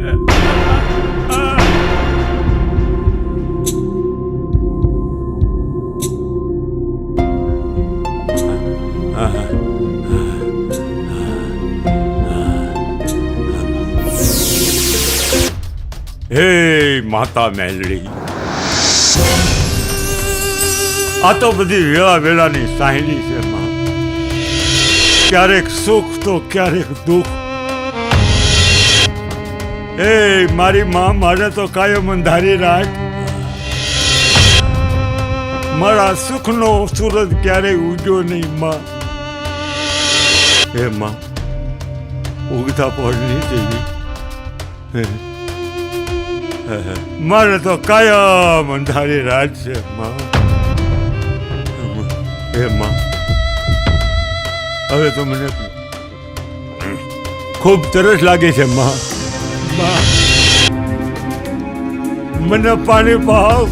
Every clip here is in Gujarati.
હે માતા મેલડી, આ તો બધી વેળા વેળાની સાહેલી છે માં. ક્યારેક સુખ તો ક્યારેક દુઃખ. હે મારી માં, મારે તો કાયમ અંધારી રાખ. મારા સુખનો સૂરજ ક્યારેય ઉગ્યો નહીં માં. હે માં, ઉગતા પડની દેવી, મારે તો કાયમ અંધારી રાત છે માં. હે માં, હવે તો મને ખૂબ તરસ લાગે છે માં. મને પાણી પાવ,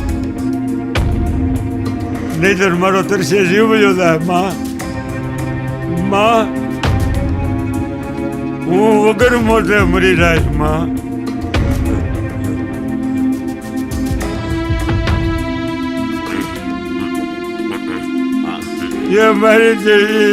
નહીતર મારો તરસે જીવ વયો જાય માં. માં, હું વગર મોતે મરી જાય માં. ये मेरी देवी,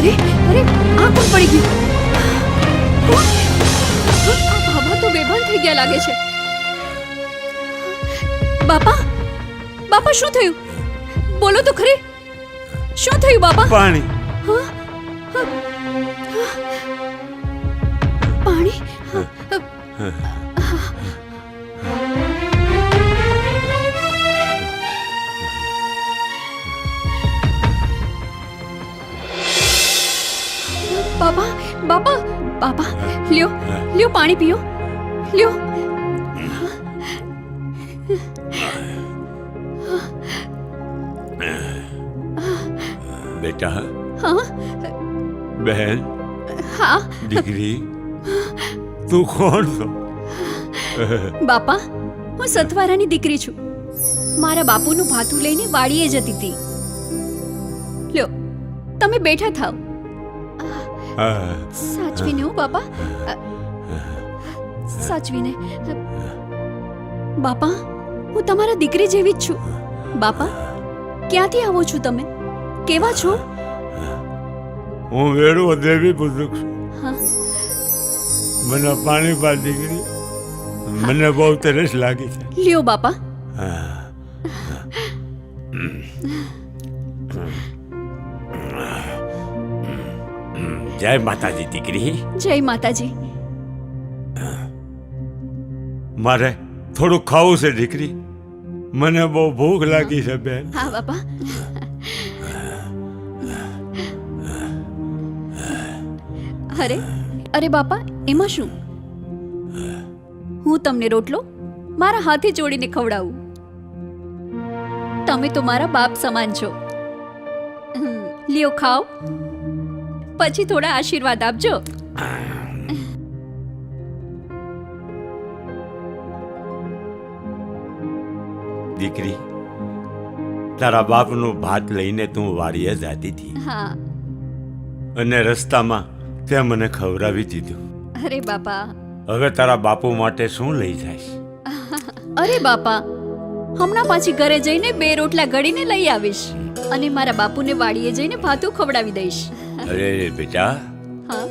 અરે અરે, આ કોણ પડી ગયું? આ બાબા તો બેભાન થઈ ગયા લાગે છે. બાપા, બાપા શું થયું? બોલો તો ખરી, શું થયું બાપા? પાણી. પાણી? બાપા, બાપા, બાપા, લ્યો લ્યો, પાણી પીઓ, લ્યો. બેટા, હા બહેન, હા દીકરી, તું કોણ છો? બાપા, હું સતવારાની દીકરી છું. મારા બાપુનું ભાથું લઈને વાડીએ જતી હતી. લ્યો, તમે બેઠા થાવ. સાચવીને હો બાપા, સાચવીને. બાપા, હું તમારા દીકરી જેવી જ છું. બાપા, ક્યાંથી આવો છો તમે? કેવા છો? હું વેડો દેવી પુત્રક છું. હા, મને પાણી પા દીકરી, મને બહુ તરસ લાગી છે. લ્યો બાપા. જય માતાજી દીકરી. જય માતાજી. મારે થોડું ખાવું છે દીકરી, મને બહુ ભૂખ લાગી છે બેન. હા બાપા. અરે અરે બાપા, એમાં શું? હું તમને રોટલો મારા હાથે જોડીને ખવડાવું. તમે તો મારા બાપ સમાન છો. લ્યો ખાઓ, પછી થોડા આશીર્વાદ આપજો. દીકરી, તારા બાપનું ભાત લઈને તું વાડીએ જતી હતી હા, અને રસ્તામાં તે મને ખવડાવી દીધું. અરે બાપા. હવે તારા બાપુ માટે શું લઈ જઈશ? અરે બાપા, હમણાં પાછી ઘરે જઈને 2 રોટલા ઘડીને લઈ આવીશ અને મારા બાપુને વાડીએ જઈને ભાતું ખવડાવી દઈશ. અરે બેટા, હા,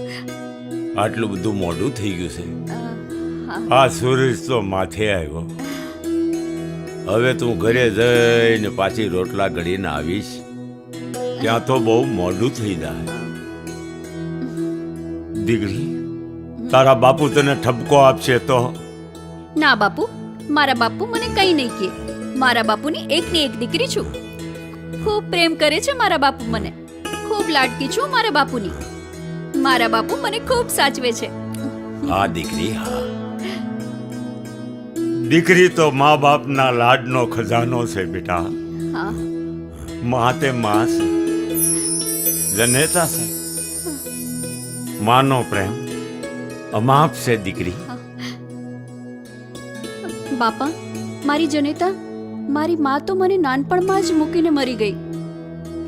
આટલું બધું મોડું થઈ ગયું છે. હા. આ સૂરજ તો માથે આવ્યો. હવે તું ઘરે જઈને પાછી રોટલા ઘડીને આવીશ, ત્યાં તો બહુ મોડું થઈ જાય. દીકરી, તારા બાપુ તને ઠપકો આપશે તો? ના બાપુ, મારા બાપુ મને કંઈ નહીં કહે. મારા બાપુની એકની એક દીકરી છું. ખૂબ પ્રેમ કરે છે મારા બાપુ મને. ખૂબ લાડકી છું મારા બાપુની. મારા બાપુ મને ખૂબ સાચવે છે. હા દીકરી, હા. દીકરી તો મા બાપના લાડનો ખજાનો છે બેટા. હા મા તે મા છે, જનેતા છે. માનો પ્રેમ અમાપ છે દીકરી. બાપા, મારી જનેતા, મારી માં તો મને નાનપણમાં જ મૂકીને મરી ગઈ.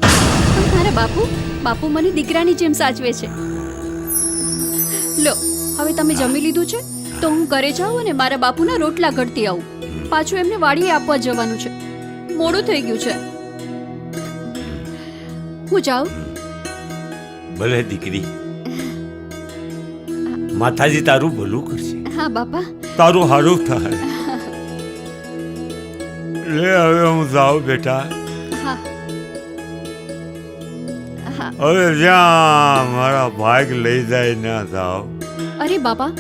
પણ મારા બાપુ મને દીકરાની જેમ સાચવે છે. લો, હવે તમે જમી લીધું છે તો હું ઘરે જાઉં અને મારા બાપુના રોટલા ઘડતી આવું. પાછું એમને વાડીએ આપવા જવાનું છે. મોડું થઈ ગયું છે. હું જાઉં? ભલે દીકરી, માતાજી તારું ભલું કરશે. હા બાપા. તારું હારું થાય. લે હવે હું જાઉં બેટા. હા હા. હવે જ્યાં મારા ભાગ લઈ જાય ના જાઓ. અરે બાપા,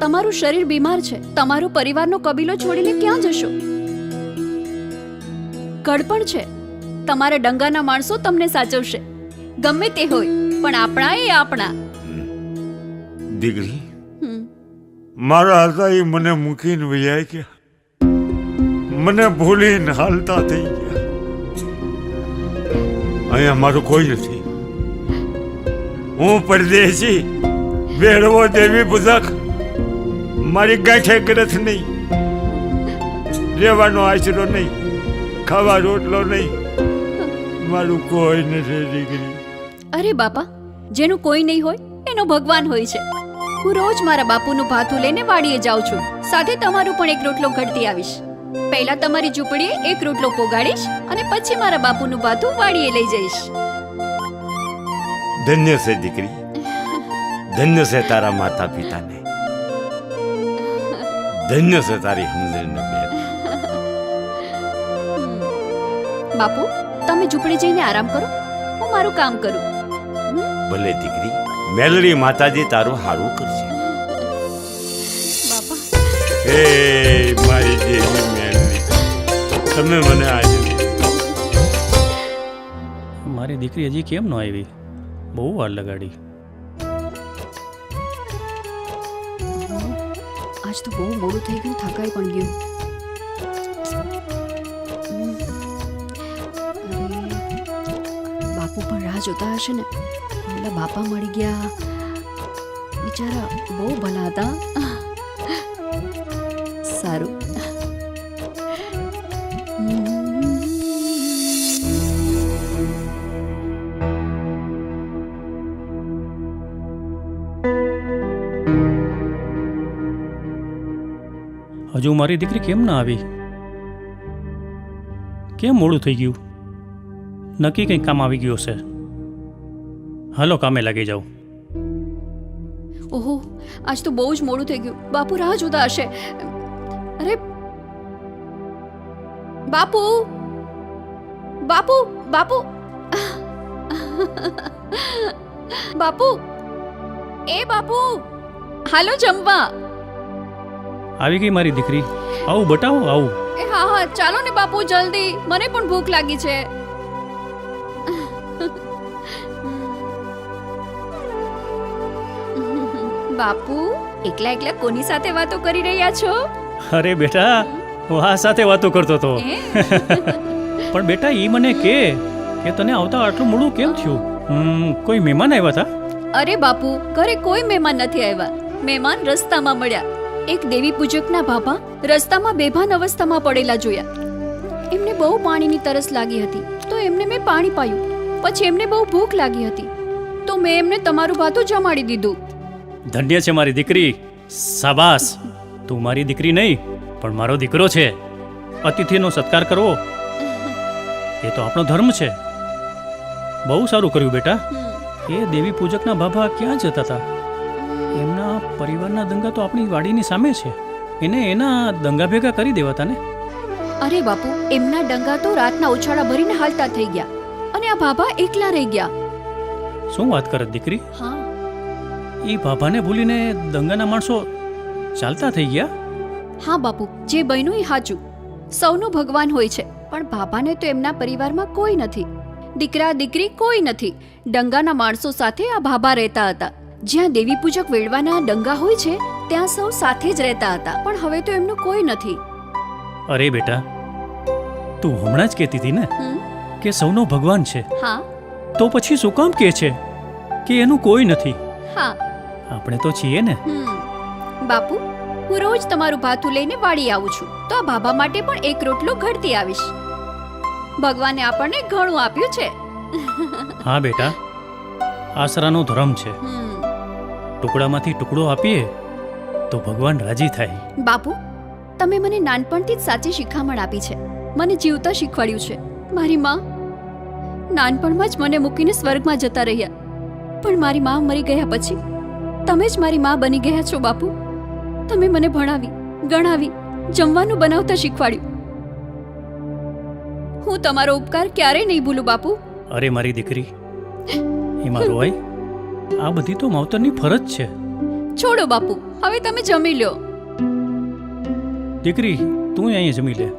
તમારું શરીર બીમાર છે. તમારો પરિવારનો કબીલો છોડીને ક્યાં જશો? ગડપણ છે. તમારા ડંગાના માણસો તમને સાચવશે. ગમે તે હોય, પણ આપણા એ આપણા. દીકરી, હમ. મારા હતા એ મને મૂકીને વૈયા ગયા. મને ભૂલીને હાલતા થઈ ગયા. અહીંયા મારું કોઈ નથી. હું પરદેશી, બેડવો દેવી પૂજક. મારી ગાંઠે ગ્રથ નહીં, રહેવાનો આશરો નહીં, ખાવા રોટલો નહીં. મારું કોઈ નથી દીકરી. અરે બાપા, જેનું કોઈ નહીં હોય એનો ભગવાન હોય છે. હું રોજ મારા બાપુનું ભાથું લઈને વાડીએ જાઉં છું. સાથે તમારું પણ એક રોટલો ઘડતી આવીશ. પહેલા તમારી ઝૂંપડીએ એક રોટલો પોગાડીશ અને પછી મારા બાપુનું ભાથું વાડીએ લઈ જઈશ. ધન્ય છે દીકરી, ધન્ય છે તારા માતા પિતાને, ધન્ય છે તારી સમજણને બેન. બાપુ, તમે ઝૂંપડી જઈને આરામ કરો. હું મારું કામ કરું. ભલે દીકરી, મેલડી માતાજી તારું હારું કરશે. બાપા. હે મારી દેવી મેલડી, તમે મને આજે મારી દીકરી હજી કેમ ન આવી? બહુ વાર લગાડી. આજ તો બહુ મોડું થઈ ગયું, થકાઈ પણ ગયું. અરે, બાપુ પણ રાહ જોતા હશે ને. પેલા બાપા મળી ગયા, બિચારા બહુ ભલા હતા. સારું. હજુ મારી દીકરી કેમ ના આવી? કેમ મોડું થઈ ગયું? નક્કી કંઈક કામ આવી ગયું હશે. હાલો કામે લાગી જાઉં. ઓહો, આજ તો બહુ જ મોડું થઈ ગયું. બાપુ રાહ જોતા હશે. અરે બાપુ, બાપુ, બાપુ, બાપુ, એ બાપુ, હાલો જમવા. આવી ગઈ મારી દીકરી. આવું બતાવો, આવું. એ હા હા, ચાલો ને બાપુ, જલ્દી. મને પણ ભૂખ લાગી છે. બાપુ, એકલા એકલા કોની સાથે વાતો કરી રહ્યા છો? અરે બેટા, વાહ સાથે વાતો કરતો હતો. એ? પણ બેટા ઈ મને કે તને આવતા આટલું મોડું કેમ થયું? કોઈ મહેમાન આવ્યા હતા? અરે બાપુ, ઘરે કોઈ મહેમાન નથી આવ્યા. મહેમાન રસ્તામાં મળ્યા. એક દેવી પૂજકના ભાભા રસ્તામાં બેભાન અવસ્થામાં પડેલા જોયા. એમને બહુ પાણીની તરસ લાગી હતી, તો એમને મેં પાણી પાયું. પછી એમને બહુ ભૂખ લાગી હતી, તો મેં એમને તમારું ભાથું જમાડી દીધું. ધન્ય છે મારી દીકરી. શાબાશ. તું મારી દીકરી નહીં પણ મારો દીકરો છે. અતિથિનો સત્કાર કરવો એ તો આપણો ધર્મ છે. બહુ સારું કર્યું બેટા. એ દેવી પૂજકના ભાભા ક્યાં જતા હતા? એમના પરિવારના દંગા તો આપણી વાડીની સામે છે. એને એના દંગા ભેગા કરી દેવાતા ને. અરે બાપુ, એમના ડંગા તો રાતના ઉછાળા ભરીને હાલતા થઈ ગયા અને આ ભાભા એકલા રહી ગયા. શું વાત કરે દીકરી? હા. એ ભાભાને ભૂલીને દંગાના માણસો ચાલતા થઈ ગયા? હા બાપુ, જે બન્યું એ સાચું. સૌનું ભગવાન હોય છે, પણ બાબાને તો એમના પરિવારમાં કોઈ નથી. દીકરા દીકરી કોઈ નથી. ડંગાના માણસો સાથે આ બાબા રહેતા હતા. જ્યાં દેવી પૂજક વેડવાના ડંગા હોય છે ત્યાં સૌ સાથે જ રહેતા હતા, પણ હવે તો એમનું કોઈ નથી. અરે બેટા, તું હમણાં જ કહેતી હતી ને હમ? કે સૌનો ભગવાન છે, હા તો પછી શું કામ કહે છે કે એનું કોઈ નથી? હા. આપણે તો છીએ ને. બાપુ, હું રોજ તમારું ભાથું લઈને વાડી આવું છું, તો આ બાબા માટે પણ એક રોટલો ઘડતી આવીશ. ભગવાને આપણને ઘણું આપ્યું છે. હા બેટા, આશરાનો ધર્મ છે. ટુકડામાંથી ટુકડો આપીએ તો ભગવાન રાજી થાય. બાપુ, તમે મને નાનપણથી જ સાચી શિખામણ આપી છે, મને જીવતા શીખવાડ્યું છે. મારી માં નાનપણમાં જ મને મૂકીને સ્વર્ગમાં જતા રહ્યા, પણ મારી માં મરી ગયા પછી તમે જ મારી માં બની ગયા છો. બાપુ, તમે મને ભણાવી, ગણાવી, જમવાનું બનાવતા શીખવાડ્યું. હું તમારો ઉપકાર ક્યારેય નહીં ભૂલું બાપુ. અરે મારી દીકરી, એમાં રોય, આ બધી તો માવતરની ફરજ છે. છોડો બાપુ, હવે તમે જમી લો. દીકરી, તું અહીંયા જમી લે.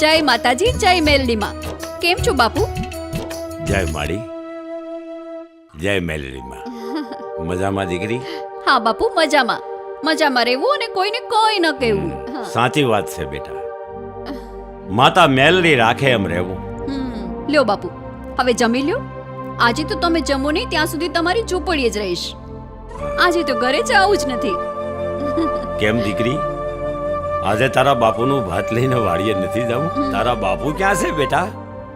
જય માતાજી, જય મેલડીમાં. કેમ છો બાપુ? જય માડી, જય મેલડીમાં. મજામાં દીકરી? હા બાપુ, મજામાં. મજામાં રહેવું અને કોઈને કોઈ ન કહેવું. હા. સાચી વાત છે બેટા, માતા મેલડી રાખે એમ રહેવું. લ્યો બાપુ, હવે જમી લ્યો. આજે તો તમે જમો નહીં ત્યાં સુધી તમારી ઝૂંપડીએ જ રહીશ. આજે તો ઘરે જ આવું જ નથી. કેમ દીકરી, આજે તારા બાપુનું ભાત લઈને વાડીએ નથી જવું? તારા બાપુ ક્યાં છે બેટા?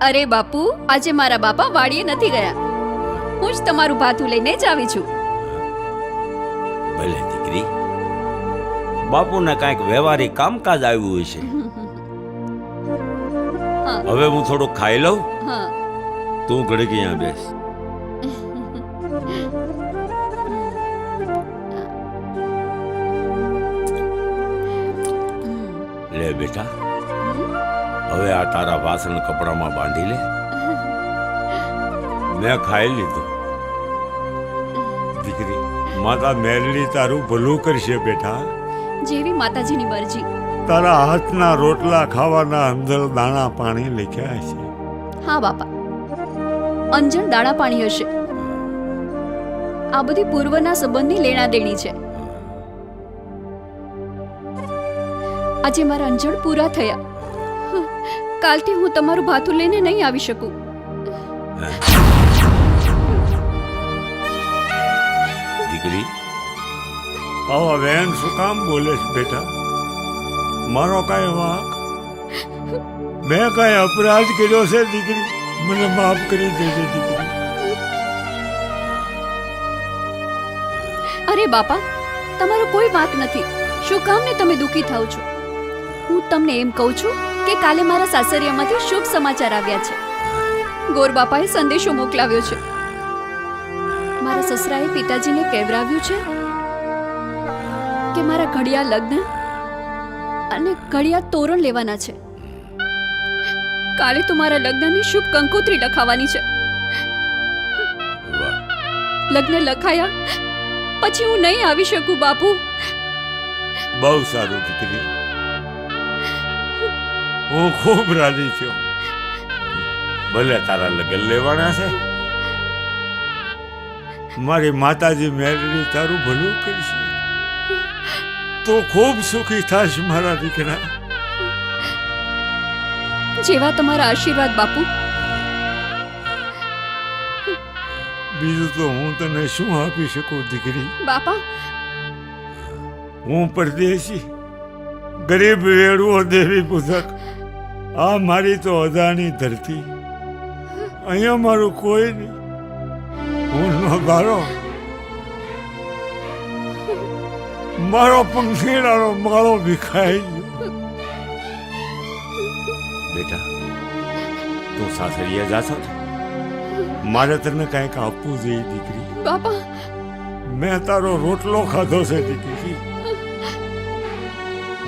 અરે બાપુ, આજે મારા બાપા વાડીએ નથી ગયા. હું જ તમારું ભાથું લઈને જ આવી છું. ભલે દીકરી, બાપુને કાંઈક વ્યવહારિક કામકાજ આવ્યું હશે. હા. હવે હું થોડુંક ખાઈ લઉં, હા. તું ઘડીક અહીંયા બેસ. લે બેટા, હવે આ તારા વાસણ કપડામાં બાંધી લે. મેં ખાઈ લીધું. દીકરી, માતા મેલડી તારું ભલું કરશે બેટા. જેવી માતાજીની મરજી. તારા હાથના રોટલા ખાવાના અંદર દાણા પાણી લખ્યા છે. હા બાપા, અંજણ દાણા પાણી હશે. આ બધી પૂર્વના સંબંધની લેણા દેણી છે. આજે મારા અંજણ પૂરા થયા. કાલથી હું તમારું ભાથું લઈને નહીં આવી શકું. દીકરી, આવા વેન શું કામ બોલે છે બેટા? મારો કાંઈ વાંક? મેં કાંઈ અપરાધ કર્યો છે દીકરી? મને માફ કરી દેજે દીકરી. અરે બાપા, તમારો કોઈ વાંક નથી. શું કામને તમે દુઃખી થાવ છો? હું તમને એમ કહું છું કે કાલે મારા સાસરિયામાંથી શુભ સમાચાર આવ્યા છે. ગોર બાપાએ સંદેશો મોકલાવ્યો છે. મારા સસરાએ પિતાજીને કહેવરાવ્યું છે કે મારા ઘડિયા લગ્ન અને ઘડિયા તોરણ લેવાના છે. કાલે તો મારા લગ્નની શુભ કંકોત્રી લખાવાની છે. વાહ, લગ્ન લખાયા પછી હું નહીં આવી શકું બાપુ. બહુ સારું દીકરી, હું ખૂબ રાજી છું. ભલે તારા લગ્ન લેવાના છે, મારી માતાજી મેલડી તારું ભલું કરશે. તો ખૂબ સુખી થાશ મારા દીકરા. જેવા તમારા આશીર્વાદ બાપુ. બીજું તો હું તને શું આપી શકું દીકરી? બાપા, હું પરદેશી, ગરીબ વેડવો દેવી પૂજક. આ મારી તો અદાની ધરતી. અહીંયા મારું કોઈ નહીં. હું નો ગારો. મારો પંખીડાનો માળો વિખાઈ ગયો. બેટા તું સાસરીએ જાશો ને? મારે તને કંઈક આપવું જોઈએ દીકરી. બાપા મેં તારો રોટલો ખાધો છે દીકરી.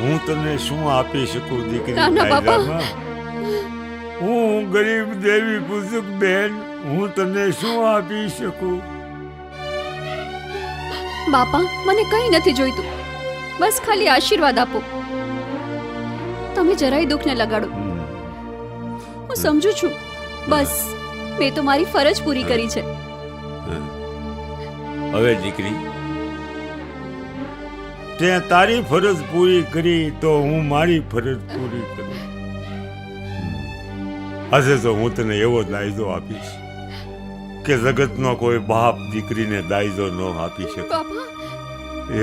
હું તને શું આપી શકું દીકરી? ના, ના, બાપા. કાયદામાં હું ગરીબ દેવી પૂજક બેન, હું તને શું આપી શકું? બાપા મને કંઈ નથી જોઈતું, બસ ખાલી આશીર્વાદ આપો. તમે જરાય દુઃખ ન લગાડો. હું સમજુ છું, બસ મેં તો મારી ફરજ પૂરી કરી છે. હવે દીકરી તે તારી ફરજ પૂરી કરી તો હું મારી ફરજ પૂરી કરું. આજે તો હું તને એવો દાયજો આપીશ કે જગતનો કોઈ બાપ દીકરીને દાયજો ન આપી શકે. બાપા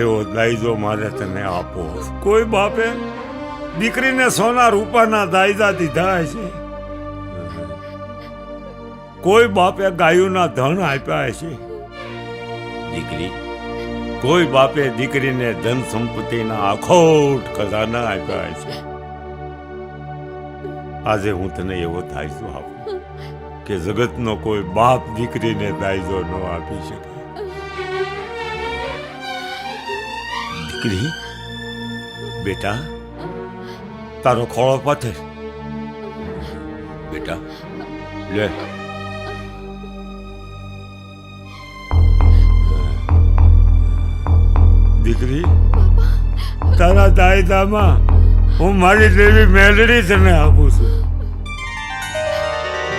એવો દાયજો મારે તને આપો. કોઈ બાપે દીકરીને સોના રૂપાના દાયજા દીધા છે, કોઈ બાપે ગાયોના ધન આપ્યા છે. દીકરી કોઈ બાપે દીકરીને ધન સંપત્તિના અખોટ ખજાના આપ્યા છે. આજે હું તને એવો દાયજો આપું કે જગતનો કોઈ બાપ દીકરીને દાયજો ન આપી શકે. દીકરી બેટા તારો ખોળો પાથર. બેટા લે. દીકરી તારા દાયદામાં હું મારી દેવી મેલડી તને આપું છું.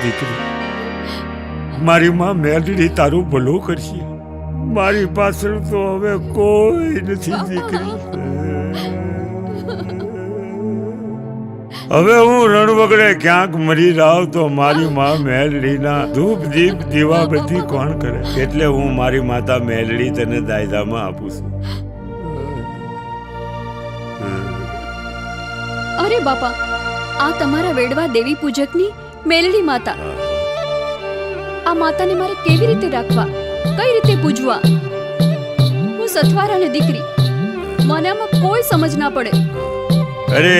દીકરી મારી માં મેલડી તારું ભલું કરશે. મારી પાછળ તો હવે કોઈ નથી દીકરી. હવે હું રણવગડે ક્યાંક મરી જાઉં તો મારી માં મેલડીના ધૂપ દીપ દીવાબત્તી કોણ કરે? એટલે હું મારી માતા મેલડી તને દાયદામાં આપું છું. અરે બાપા, આ તમારા વેડવા દેવી પૂજકની મેલડી માતા. આ માતાને મારે કેવી રીતે રાખવા, કઈ રીતે પૂજવા? હું સથવારાની દીકરી, મને આમાં કોઈ સમજ ના પડે. અરે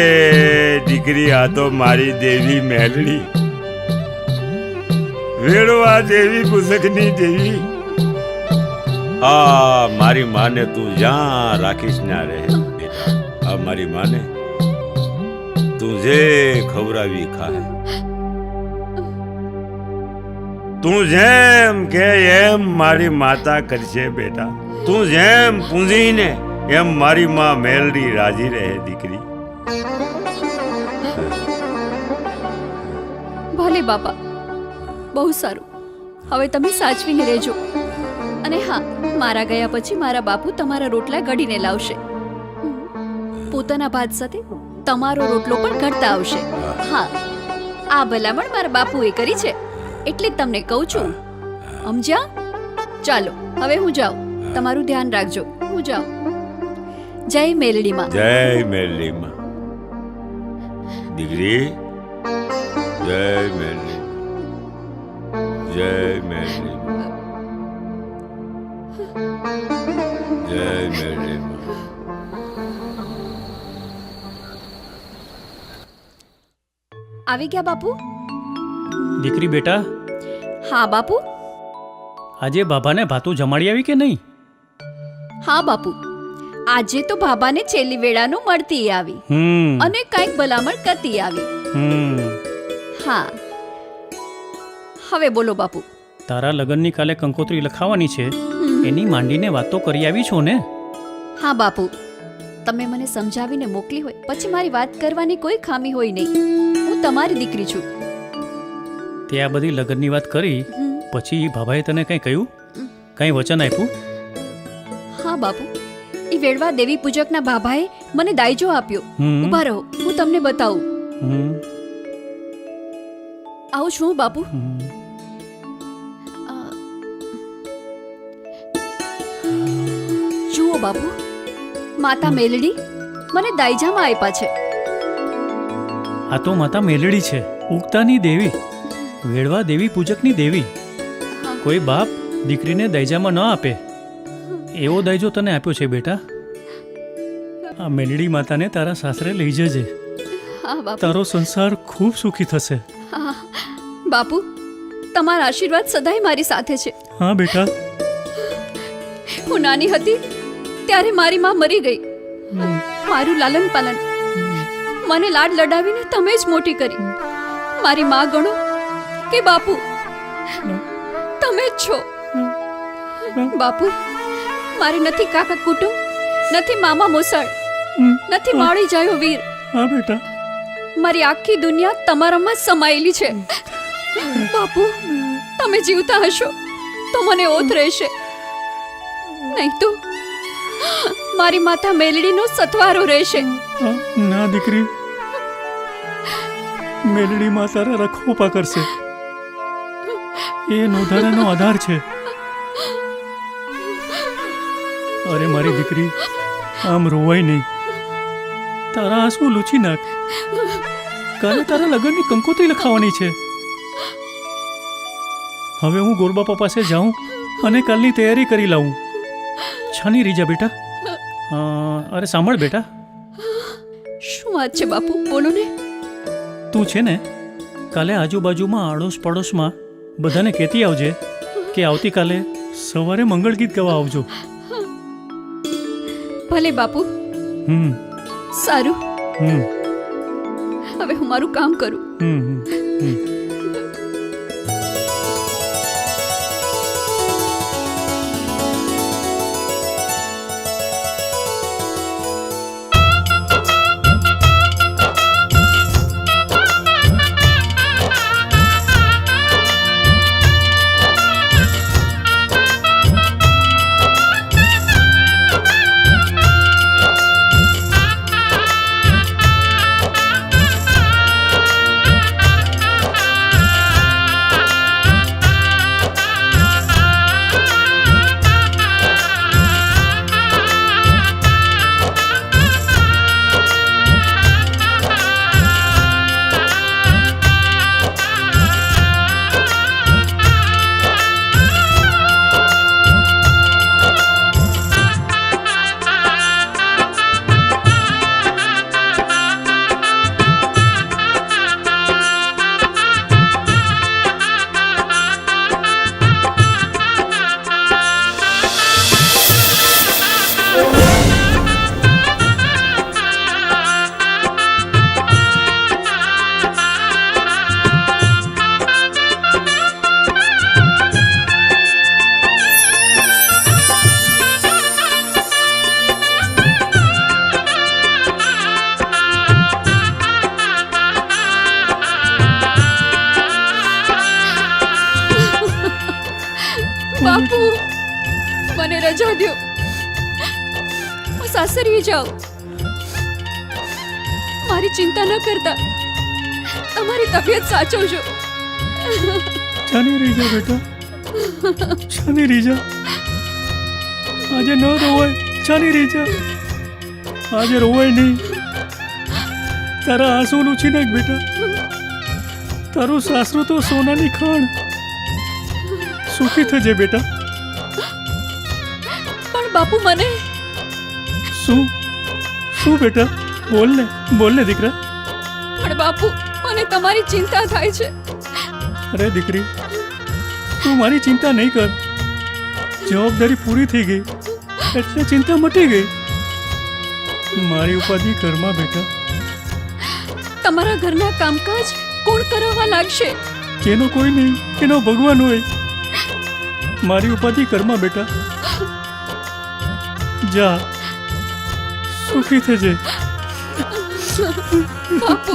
દીકરી આ તો મારી દેવી મેલડી, વેડવા દેવી પૂજકની દેવી. આ મારી માને તું જ્યાં રાખીશ ના રહે બેટા. આ મારી માને તું જે ખવડાવી ખાય, તું જેમ કે એમ મારી માતા કરશે બેટા. તું જેમ પૂંજીને એમ મારી માં મેલડી રાજી રહે દીકરી. ભલે બાપા, બહુ સારું. હવે તમે સાચવીને રહેજો. અને હા, મારા ગયા પછી મારા બાપુ તમારા રોટલા ઘડીને લાવશે. પોતાના ભાત સાથે તમારો રોટલો પણ ઘડતા આવશે. હા, આ ભલામણ મારા બાપુએ કરી છે, એટલે જ તમને કહું છું. સમજ્યા? ચાલો હવે હું જાઉં. તમારું ધ્યાન રાખજો. હું જાઉં. જય મેલડીમાં. જય મેલડીમાં. દીકરી જય મેલડી, જય મેલડી, જય મેલડી. આવી ગયા બાપુ? દીકરી બેટા, હા બાપુ. આજે બાબાને ભાતું જમાડી આવી કે નહીં? હા બાપુ, આજે તો બાબાને છેલ્લી વેળાનું મળતી આવી અને કંઈક ભલામણ કરતી આવી. હા, હવે બોલો બાપુ. તારા લગ્નની કાલે કંકોત્રી લખાવાની છે, એની માંડીને વાતો કરી આવી છો ને? હા બાપુ, તમે મને સમજાવીને મોકલી હોય પછી મારી વાત કરવાની કોઈ ખામી હોય નહીં. હું તમારી દીકરી છું. તે આ બધી લગ્નની વાત કરી પછી બાબાએ તને કંઈ કહ્યું, કંઈ વચન આપ્યું? હા બાપુ, એ વેડવા દેવી પૂજકના બાબાએ મને દાયજો આપ્યો. ઊભા રહો, હું તમને બતાવું. આવું છું બાપુ. જુઓ બાપુ, માતા મેલડી મને દાયજામાં આપ્યા છે. આ તો માતા મેલડી છે, ઉગતાની દેવી, વેડવા દેવી પૂજકની દેવી. કોઈ બાપ દીકરીને દાયજામાં ન આપે એવો દાયજો તને આપ્યો છે બેટા. આ મેલડી માતાને તારા સાસરે લઈ જજે. હા બાપુ. તારો સંસાર ખૂબ સુખી થશે. હા બાપુ, તમારા આશીર્વાદ સદાય મારી સાથે છે. હા બેટા. હું નાની હતી ત્યારે મારી માં મરી ગઈ. મારું લાલન પાલન, મને લાડ લડાવીને તમે જ મોટી કરી. મારી માં ગણો કે બાપુ, તમે જ છો. બાપુ, મારે નથી કાકા કુટુંબ, નથી મામા મોસાળ, નથી માળી જાયો વીર. હા બેટા. મારી આખી દુનિયા તમારામાં જ સમાયેલી છે. બાપુ, તમે જીવતા હશો તો મને ઓત રહેશે, નહીં તો મારી માતા મેલડીનો સથવારો રહેશે. ના દીકરી, મેલડી માં તારા રખોપા કરશે. એ નોંધારાનો આધાર છે. અરે મારી દીકરી, આમ રોવાય નહીં. તારા આંસુ લૂછી નાખ. કાલે તારા લગ્નની કંકોત્રી લખાવાની છે. હવે હું ગોરબાપા પાસે જાઉં અને કાલની તૈયારી કરી લાવું. છાની રીજા બેટા. અરે સાંભળ બેટા, શું વાત છે બાપુ, બોલો ને. તું છે ને કાલે આજુબાજુમાં આડોશ પડોશમાં બધાને કહેતી આવજે કે આવતીકાલે સવારે મંગળ ગીત ગાવા આવજો. ભલે બાપુ. સારું, હવે હું મારું કામ કરું. બાપુ, મને રજા દો, હું સાસરીએ જાઉં. મારી ચિંતા ન કરતા તમારી તબિયત સાચવજો. છાની રહી જા બેટા, છાની રહી જા. આજે ન રોવાય, છાની રહી જા. આજે રોવાય નહીં. તારા આંસુ લૂછી નાખ બેટા. તારું સાસરું તો સોનાની ખાણ. સુખી થજે બેટા. પણ બાપુ, મને શું શું બેટા? બોલ ને દીકરા. પણ બાપુ, મને તમારી ચિંતા થાય છે. અરે દીકરી, તું મારી ચિંતા નહીં કર. જવાબદારી પૂરી થઈ ગઈ એટલે ચિંતા મટી ગઈ. મારી ઉપાધિ ઘરમાં બેટા. તમારા ઘરના કામકાજ કોણ કરાવવા લાગશે? કેનો કોઈ નહીં, કેનો ભગવાન હોય. મારી ઉપાધિ ઘરમાં બેટા. જા, સુખી થજે. બાપુ.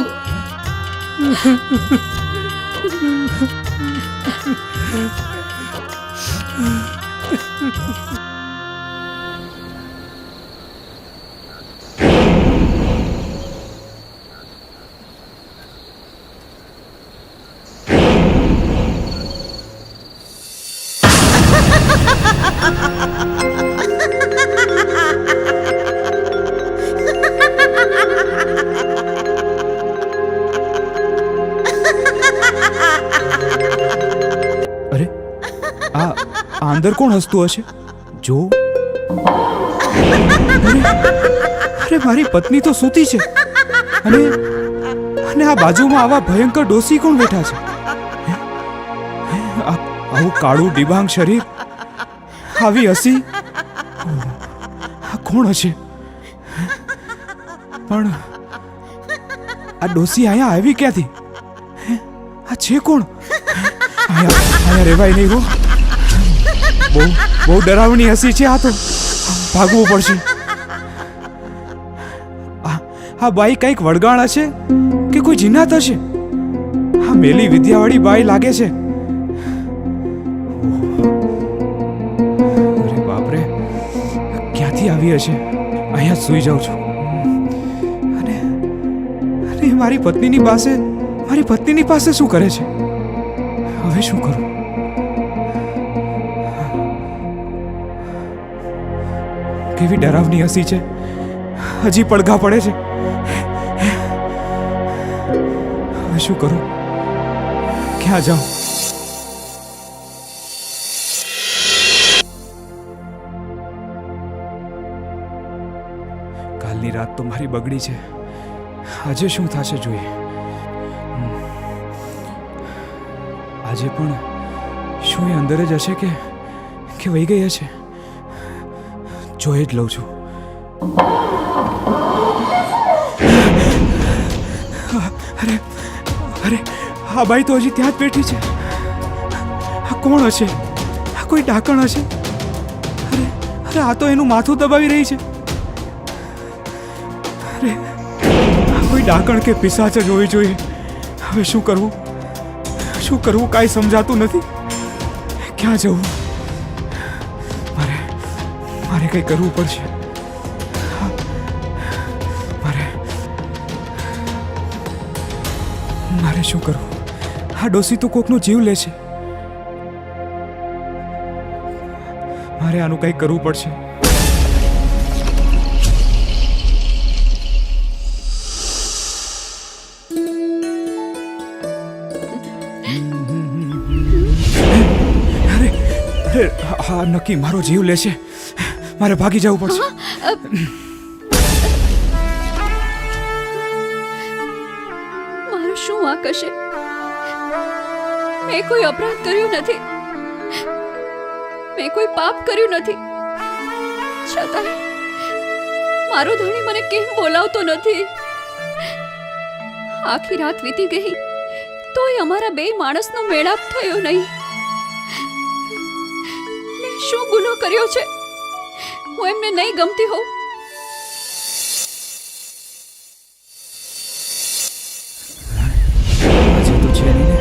અંદર કોણ હસતું હશે? જો અરે મારી પત્ની તો સૂતી છે અને અને આ બાજુમાં આવા ભયંકર ડોસી કોણ બેઠા છે? આવું કાળું ડિબાંગ શરીર, આવી હસી, આ કોણ હશે? પણ આ ડોસી અહીંયા આવી ક્યાંથી? આ છે કોણ? અહીંયા રહેવાય નહીં હો. બહુ ડરાવની હસી છે આ તો. ભાગવું પડશે. આ બાઈ કંઈક વળગાણ હશે કે કોઈ જીનાત હશે? આ મેલી વિદ્યાવાળી બાઈ લાગે છે. અરે બાપરે, ક્યાંથી આવી હશે? અહીંયા જ સૂઈ જાઉં છું. અને મારી પત્નીની પાસે શું કરે છે? હવે શું કરું? કેવી ડરાવની હસી છે. હજી પડઘા પડે છે. હવે શું કરું? ક્યાં જાઉં? કાલની રાત તો મારી બગડી છે. આજે શું થશે જોઈએ. આજે પણ શું એ અંદર જ હશે કે વહી ગઈ હશે? જોઈ જ લઉં છું. અરે આ બાઈ તો હજી ત્યાં જ બેઠી છે. આ કોણ હશે? આ કોઈ ડાકણ હશે? અરે આ તો એનું માથું દબાવી રહી છે. અરે આ કોઈ ડાકણ કે પિશાચ જ હોવી જોઈએ. હવે શું કરવું? કાંઈ સમજાતું નથી. ક્યાં જવું? મારે કંઈ કરવું પડશે. મારે શું કરવું? આ ડોસી તો કોકનો જીવ લે છે. મારે આનું કંઈક કરવું પડશે. હા, નક્કી મારો જીવ લેશે. મારે ભાગી જવું પડશે. મારું શું વાંક હશે? મેં કોઈ અપરાધ કર્યો નથી, મેં કોઈ પાપ કર્યું નથી, છતાં મારો ધણી મને કેમ બોલાવતો નથી? આખી રાત વીતી ગઈ તોય અમારા બે માણસનો મેળાપ થયો નહીં. શું ગુનો કર્યો છે? હું એમને નહીં ગમતી હોઉં? આજે તો છે નહીં ને.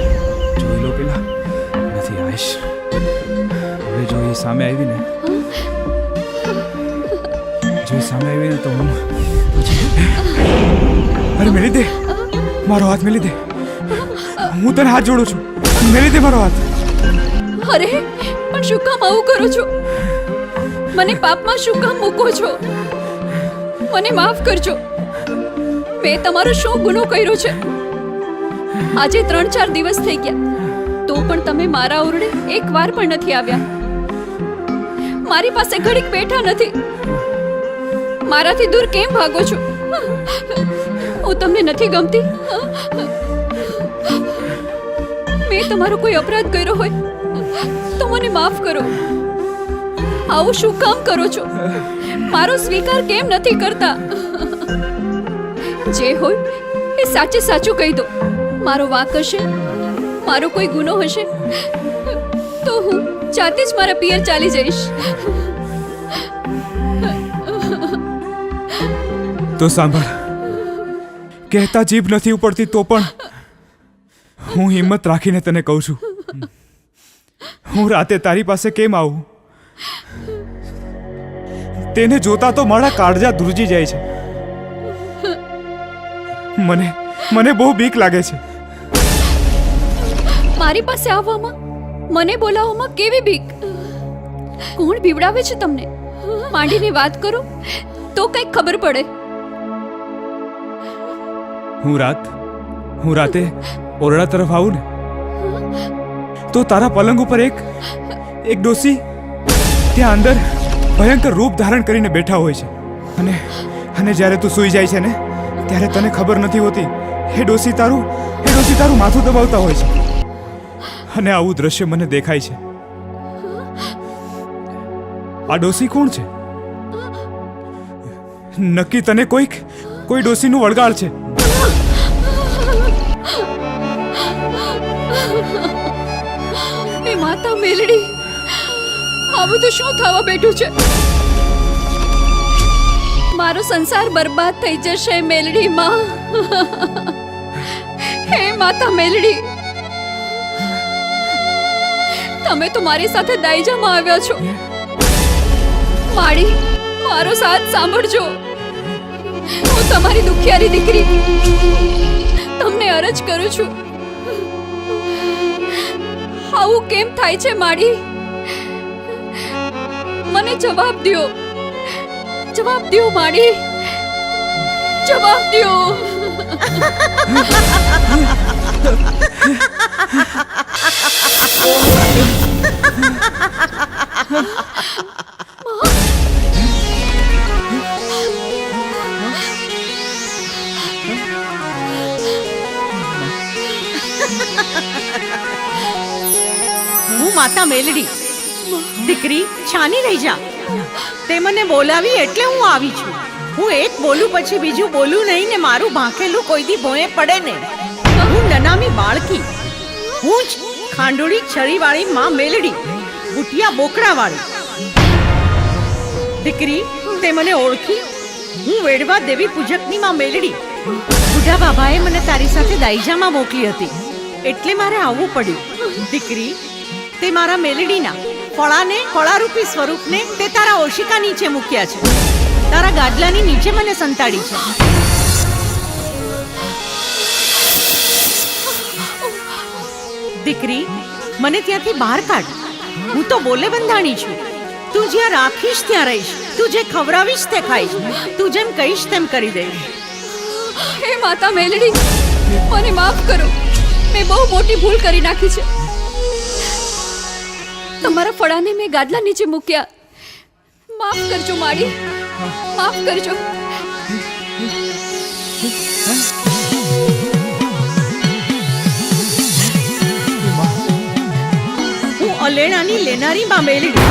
જોઈ લો પેલા. નથી આવીશ. હવે જો એ સામે આવીને તો હું અરે મેલી દે મારો હાથ. મેલી દે. હું તને હાથ જોડું છું. મેલી દે મારો હાથ. અરે પણ શું કામ આવું કરો છો? મને પાપમાં શું કામ મૂકો છો? મને માફ કરજો. મેં તમારો શું ગુનો કર્યો છે? આજે 3-4 દિવસ થઈ ગયા તો પણ તમે મારા ઓરડે એક વાર પણ નથી આવ્યા. મારી પાસે ઘડીક બેઠા નથી. મારાથી દૂર કેમ ભાગો છો? હું તમને નથી ગમતી? મેં તમારો કોઈ અપરાધ કર્યો હોય તો મને માફ કરો. આવું શું કામ કરો છો? મારો સ્વીકાર કેમ નથી કરતા? જે હોય એ સાચે સાચું કહી દો. મારો વાંક હશે, મારો કોઈ ગુનો હશે તો હું જાતે જ મારા પિયર ચાલી જઈશ. તો સાંભળ, કહેતા જીભ નથી ઉપડતી તો પણ હું હિંમત રાખીને તને કહું છું. હું રાતે તારી પાસે કેમ આવું? તેને જોતા તો મારા કાળજા ધ્રુજી જાય છે. મને બહુ બીક લાગે છે. મારી પાસે આવવામાં, મને બોલાવવામાં કેવી બીક? કોણ બીવડાવે છે તમને? માંડીને વાત કરો તો કંઈક ખબર પડે. હું રાતે ઓરડા તરફ આવું ને તો તારા પલંગ ઉપર એક ડોસી ત્યાં અંદર ભયંકર રૂપ ધારણ કરીને બેઠા હોય છે. અને જ્યારે તું સૂઈ જાય છે ને ત્યારે તને ખબર નથી હોતી એ ડોસી તારું માથું દબાવતા હોય છે અને આવું દ્રશ્ય મને દેખાય છે. આ ડોસી કોણ છે? નક્કી તને કોઈ ડોસીનું વળગાડ છે. એ માતા મેલડી, આ બધું શું થવા બેઠું છે? મારો સંસાર બરબાદ થઈ જશે મેલડી માં. હે માતા મેલડી, તમે તો મારી સાથે દાઈજામાં આવ્યા છો. માડી, મારો સાથ સાંભળજો. હું તમારી દુખિયારી દીકરી તમને અરજ કરું છું. આવું કેમ થાય છે માડી? મને જવાબ દ્યો, જવાબ દ્યો માડી, જવાબ દ્યો. હું માતા મેલડી. દીકરી, છાની રહી જા. તે મને બોલાવી એટલે હું આવી છું. હું એક બોલું પછી બીજું બોલું નહીં ને મારું ભાંખેલું કોઈ દી ભોંય પડે ને. હું નનામી બાળકી, હું જ ખાંડોળી છરીવાળી માં મેલડી, બુટિયા બોકડાવાળી. દીકરી, તે મને ઓળખી? હું વેડવા દેવી પૂજકની માં મેલડી. બુઢા બાબાએ મને તારી સાથે દાઈજામાં મોકલી હતી એટલે મારે આવવું પડ્યું. દીકરી, તે મારા મેલડીના ફળાને, ફળારૂપી સ્વરૂપને તે તારા ઓશિકા નીચે મૂક્યા છે. તારા ગાદલાની નીચે મને સંતાડી છે. દીકરી, મને ત્યાંથી બહાર કાઢ. હું તો બોલે બંધાણી છું. તું જ્યાં રાખીશ ત્યાં રહીશ. તું જે ખવડાવીશ તે ખાઈશ. તું જેમ કહીશ તેમ કરી દઈશ. હે માતા મેલડી, મને માફ કરો. મેં બહુ મોટી ભૂલ કરી નાખી છે. તમારા ફળાને મેં ગાદલા નીચે મૂક્યા. માફ કરજો માડી, માફ કરજો. હું અલેણાની લેનારી માં મેલડી,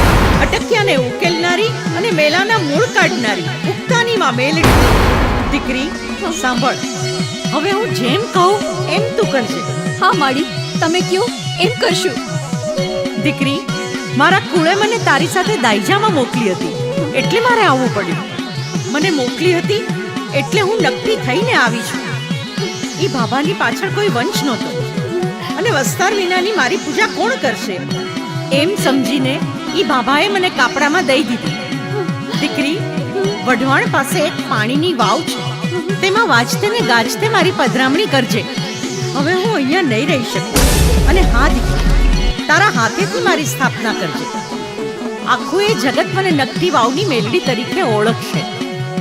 અટક્યાને ઉકેલનારી અને મેલાના મૂળ કાઢનારી ઉક્તાની માં મેલડી. દીકરી, સાંભળ. હવે હું જેમ કહું એમ તું કરજે. હા માડી, તમે કયો એમ કરશું. દીકરી, મારા કુળે મને તારી સાથે દાઈજામાં મોકલી હતી એટલે મારે આવવું પડ્યું. મને મોકલી હતી એટલે હું નક્કી થઈને આવી છું. એ બાબાની પાછળ કોઈ વંશ નહોતો અને વસ્તાર વિનાની મારી પૂજા કોણ કરશે એમ સમજીને એ બાબાએ મને કાપડામાં દઈ દીધી. દીકરી, વઢવાણ પાસે એક પાણીની વાવ છે. તેમાં વાંચતે ને ગાજતે મારી પધરામણી કરજે. હવે હું અહીંયા નહીં રહી શકું. અને હા દીકરી, તારા હાથેથી મારી સ્થાપના કરજે. આખું એ જગત મને નકટી વાવની મેલડી તરીકે ઓળખશે.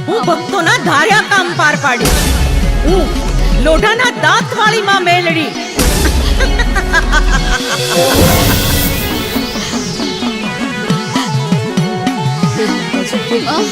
હું ભક્તોના ધાર્યા કામ પાર પાડીશ. હું લોઢાના દાંતવાળી માં મેલડી. આ